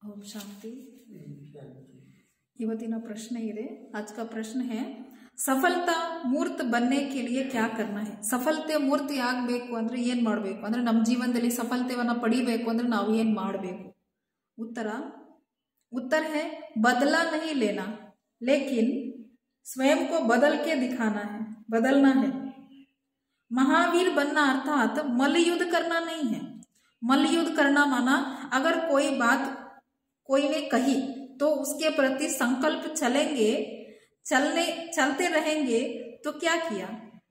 ओम शांति। ಇವತ್ತಿನ ಪ್ರಶ್ನೆ ಇದೆ। आज का प्रश्न है सफलता मूर्त बनने के लिए क्या करना है। ಸಫಲತೆ ಮೂರ್ತಿ ಆಗಬೇಕು ಅಂದ್ರೆ ಏನು ಮಾಡಬೇಕು ಅಂದ್ರೆ ನಮ್ಮ ಜೀವನದಲ್ಲಿ ಸಫಲತೆಯನ್ನು ಪಡಿಬೇಕು ಅಂದ್ರೆ ನಾವು ಏನು ಮಾಡಬೇಕು। उत्तर है बदला नहीं लेना लेकिन स्वयं को बदल के दिखाना है, बदलना है। महावीर बनना अर्थात मल्लयुद्ध करना नहीं है। मल्लयुद्ध करना माना अगर कोई बात कोई ने कही तो उसके प्रति संकल्प चलते रहेंगे तो क्या किया,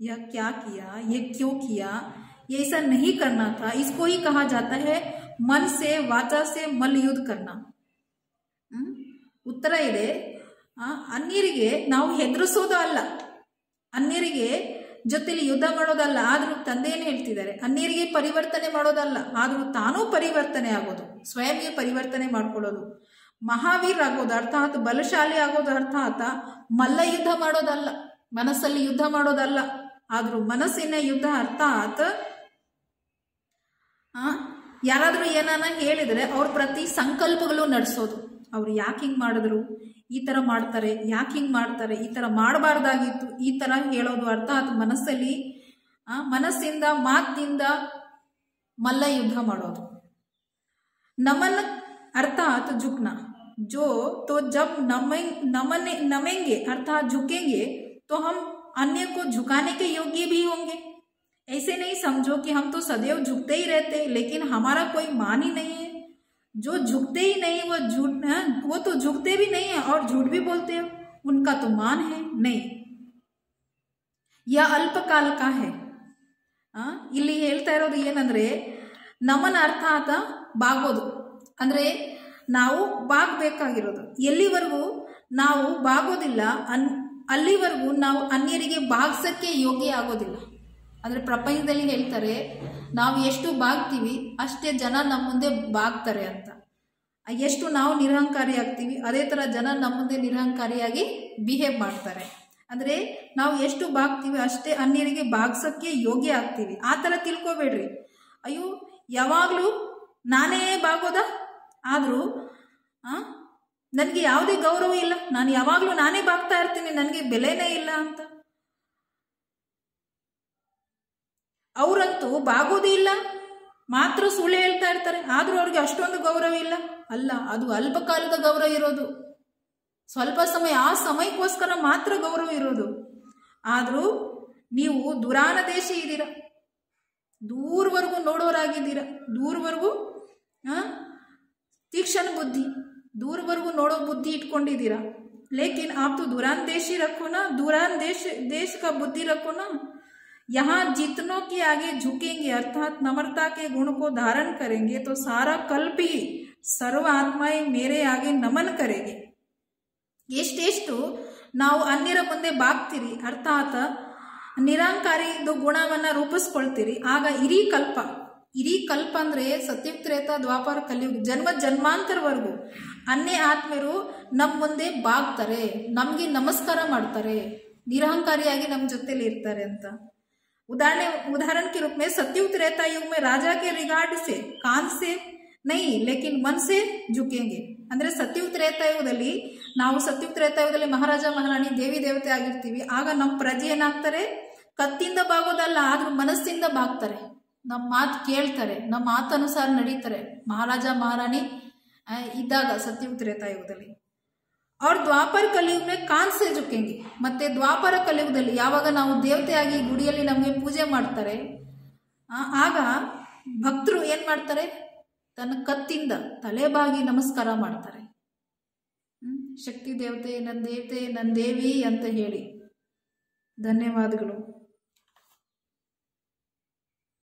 यह क्या किया, यह क्यों किया, ये ऐसा नहीं करना था। इसको ही कहा जाता है मन से वाचा से मल्लयुद्ध करना। उत्तर ಇದೆ ಅನ್ಯರಿಗೆ ನಾವು ಹೆದರಿಸೋದು ಅಲ್ಲ, ಅನ್ಯರಿಗೆ ಜೊತೆಲಿ ಯುದ್ಧ ಮಾಡೋದಲ್ಲ, ಆದ್ರೂ ತಂದೆ ಏನು ಹೇಳ್ತಿದ್ದಾರೆ, ಅನ್ಯರಿಗೆ ಪರಿವರ್ತನೆ ಮಾಡೋದಲ್ಲ, ಆದ್ರೂ ತಾನೂ ಪರಿವರ್ತನೆ ಆಗೋದು, ಸ್ವಯಂಗೆ ಪರಿವರ್ತನೆ ಮಾಡ್ಕೊಳ್ಳೋದು। ಮಹಾವೀರ್ ಆಗೋದು ಅರ್ಥಾತ್ ಬಲಶಾಲಿ ಆಗೋದು ಅರ್ಥಾತ್ ಮಲ್ಲ ಯುದ್ಧ ಮಾಡೋದಲ್ಲ, ಮನಸ್ಸಲ್ಲಿ ಯುದ್ಧ ಮಾಡೋದಲ್ಲ, ಆದ್ರೂ ಮನಸ್ಸಿನ ಯುದ್ಧ ಅರ್ಥಾತ್ ಯಾರಾದ್ರೂ ಏನಾನ ಹೇಳಿದ್ರೆ ಅವ್ರ ಪ್ರತಿ ಸಂಕಲ್ಪಗಳು ನಡೆಸೋದು। ಅವ್ರು ಯಾಕೆ ಹಿಂಗ್ ಮಾಡಿದ್ರು, ಈ ತರ ಮಾಡ್ತಾರೆ, ಯಾಕೆ ಹಿಂಗ್ ಮಾಡ್ತಾರೆ, ಈ ತರ ಮಾಡಬಾರ್ದಾಗಿತ್ತು, ಈ ತರ ಹೇಳೋದು ಅರ್ಥಾತ್ ಮನಸ್ಸಲ್ಲಿ ಮನಸ್ಸಿಂದ ಮಾತಿನಿಂದ ಮಲ್ಲ ಯುದ್ಧ ಮಾಡೋದು। ನಮನ अर्थात झुकना, जो तो जब नमेंगे अर्थात झुकेंगे तो हम अन्य को झुकाने के योग्य भी होंगे। ऐसे नहीं समझो कि हम तो सदैव झुकते ही रहते लेकिन हमारा कोई मान ही नहीं है। जो झुकते ही नहीं वो तो झुकते भी नहीं है और झूठ भी बोलते हैं, उनका तो मान है नहीं। यह अल्पकाल का है। ಇಲ್ಲಿ ಹೇಳ್ತಾ ಇರೋದು ಏನಂದ್ರೆ ನಮನ ಅರ್ಥಾತ ಬಾಗೋದು ಅಂದ್ರೆ ನಾವು ಬಾಗಬೇಕಾಗಿರೋದು, ಎಲ್ಲಿವರೆಗೂ ನಾವು ಬಾಗೋದಿಲ್ಲ ಅಲ್ಲಿವರೆಗೂ ನಾವು ಅನ್ಯರಿಗೆ ಬಾಗ್ಸಕ್ಕೆ ಯೋಗ್ಯ ಆಗೋದಿಲ್ಲ। ಅಂದ್ರೆ ಪ್ರಪಂಚದಲ್ಲಿ ಹೇಳ್ತಾರೆ ನಾವು ಎಷ್ಟು ಬಾಗ್ತೀವಿ ಅಷ್ಟೇ ಜನ ನಮ್ಮ ಮುಂದೆ ಬಾಗ್ತಾರೆ ಅಂತ, ಎಷ್ಟು ನಾವು ನಿರಹಂಕಾರಿ ಆಗ್ತೀವಿ ಅದೇ ತರ ಜನ ನಮ್ಮ ಮುಂದೆ ನಿರಹಂಕಾರಿಯಾಗಿ ಬಿಹೇವ್ ಮಾಡ್ತಾರೆ। ಅಂದ್ರೆ ನಾವು ಎಷ್ಟು ಬಾಗ್ತೀವಿ ಅಷ್ಟೇ ಅನ್ಯರಿಗೆ ಬಾಗ್ಸಕ್ಕೆ ಯೋಗ್ಯ ಆಗ್ತೀವಿ, ಆ ತರ ತಿಳ್ಕೊಬೇಡ್ರಿ। ಅಯ್ಯೋ ಯಾವಾಗ್ಲೂ ನಾನೇ ಬಾಗೋದಾ, ಆದ್ರೂ ನನಗೆ ಯಾವುದೇ ಗೌರವ ಇಲ್ಲ, ನಾನು ಯಾವಾಗ್ಲೂ ನಾನೇ ಬಾಗ್ತಾ ಇರ್ತೀನಿ, ನನಗೆ ಬೆಲೆನೇ ಇಲ್ಲ ಅಂತ। ಅವರಂತೂ ಬಾಗೋದೇ ಇಲ್ಲ, ಮಾತ್ರ ಸುಳ್ಳು ಹೇಳ್ತಾ ಇರ್ತಾರೆ, ಆದ್ರೂ ಅವ್ರಿಗೆ ಅಷ್ಟೊಂದು ಗೌರವ ಇಲ್ಲ ಅಲ್ಲ, ಅದು ಅಲ್ಪಕಾಲದ ಗೌರವ ಇರೋದು, ಸ್ವಲ್ಪ ಸಮಯ ಆ ಸಮಯಕ್ಕೋಸ್ಕರ ಮಾತ್ರ ಗೌರವ ಇರೋದು। ಆದ್ರೂ ನೀವು ದುರಾನದೇಶಿ ಇದ್ದೀರಾ, ದೂರವರೆಗೂ ನೋಡೋರಾಗಿದ್ದೀರಾ, ದೂರವರೆಗೂ तीक्ष्ण बुद्धि, दूरवर्गू नोड़ो बुद्धि इट्ಕೊಂಡಿದ್ದೀರಾ। लेकिन आप तो दुरानदेशी रखो ना, देश का बुद्धि रखो ना। यहाँ जितनों के आगे झुकेंगे अर्थात नम्रता के गुण को धारण करेंगे तो सारा कल्प ही सर्व आत्माएं मेरे आगे नमन करेंगे। ಎಷ್ಟೆಷ್ಟು ನಾವು ಅನ್ಯರ ಮುಂದೆ ಬಾಗ್ತೀರಿ ಅರ್ಥಾತ್ ನಿರಾಂಕಾರಿ ಗುಣವನ್ನ ರೂಪಿಸ್ಕೊಳ್ತೀರಿ, ಆಗ ಇಡೀ ಕಲ್ಪ ಅಂದ್ರೆ ಸತ್ಯುತ್ರೇತ ದ್ವಾಪರ ಕಲಿಯುಗ ಜನ್ಮ ಜನ್ಮಾಂತರವರೆಗೂ ಅನ್ಯ ಆತ್ಮರು ನಮ್ಮ ಮುಂದೆ ಬಾಗ್ತಾರೆ, ನಮ್ಗೆ ನಮಸ್ಕಾರ ಮಾಡ್ತಾರೆ, ನಿರಹಂಕಾರಿಯಾಗಿ ನಮ್ಮ ಜೊತೆಲಿ ಇರ್ತಾರೆ ಅಂತ। उदाहरण के रूप में सत्युग त्रेता युग में राजा के रिगार्ड से कान से नहीं लेकिन मन से झुकेंगे। ಅಂದ್ರೆ ಸತ್ಯುಗ ತ್ರೇತಾಯುಗದಲ್ಲಿ ನಾವು ಸತ್ಯುಗ ತ್ರೇತಾಯುಗದಲ್ಲಿ ಮಹಾರಾಜ ಮಹಾರಾಣಿ ದೇವಿ ದೇವತೆ ಆಗಿರ್ತೀವಿ, ಆಗ ನಮ್ಮ ಪ್ರಜೆ ಏನಾಗ್ತಾರೆ, ಕತ್ತಿಂದ ಬಾಗೋದಲ್ಲ ಆದ್ರೂ ಮನಸ್ಸಿಂದ ಬಾಗ್ತಾರೆ, ನಮ್ಮ ಮಾತು ಕೇಳ್ತಾರೆ, ನಮ್ಮ ಮಾತನುಸಾರ ನಡೀತಾರೆ ಮಹಾರಾಜ ಮಹಾರಾಣಿ ಇದ್ದಾಗ ಸತ್ಯುಗ ತ್ರೇತಾಯುಗದಲ್ಲಿ। और द्वापर कलयुग में कान से झुकेंगे, ಮತ್ತೆ ದ್ವಾಪರ ಕಲಿಯುಗದಲ್ಲಿ ಯಾವಾಗ ನಾವು ದೇವತೆಯಾಗಿ ಗುಡಿಯಲ್ಲಿ ನಮಗೆ ಪೂಜೆ ಮಾಡ್ತಾರೆ ಆಗ ಭಕ್ತರು ಏನ್ ಮಾಡ್ತಾರೆ, ತನ್ನ ಕತ್ತಿಂದ ತಲೆಬಾಗಿ ನಮಸ್ಕಾರ ಮಾಡ್ತಾರೆ, ಶಕ್ತಿ ದೇವತೆ ನನ್ನ ದೇವಿ ಅಂತ ಹೇಳಿ। ಧನ್ಯವಾದಗಳು।